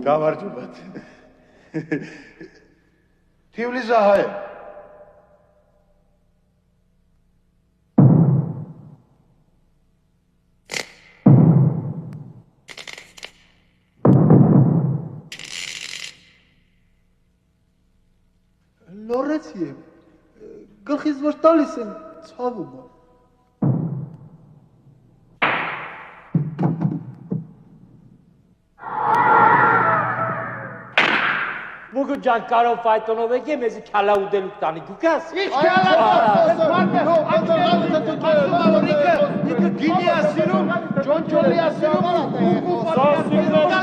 Գավարջուբատ։ Թիվլիսը հայ է։ Լորեցի եմ, գլխից որ տալիս եմ, ցավում եմ։ Մուգու ջան կարով ֆայտոնով եք եմ եզի քալա ուդելուկ տանի դուք ես։ Ինչ քալա Իքը գինի ասիրում, ջոնջոլի ասիրում, ուգու պատի ասիրում,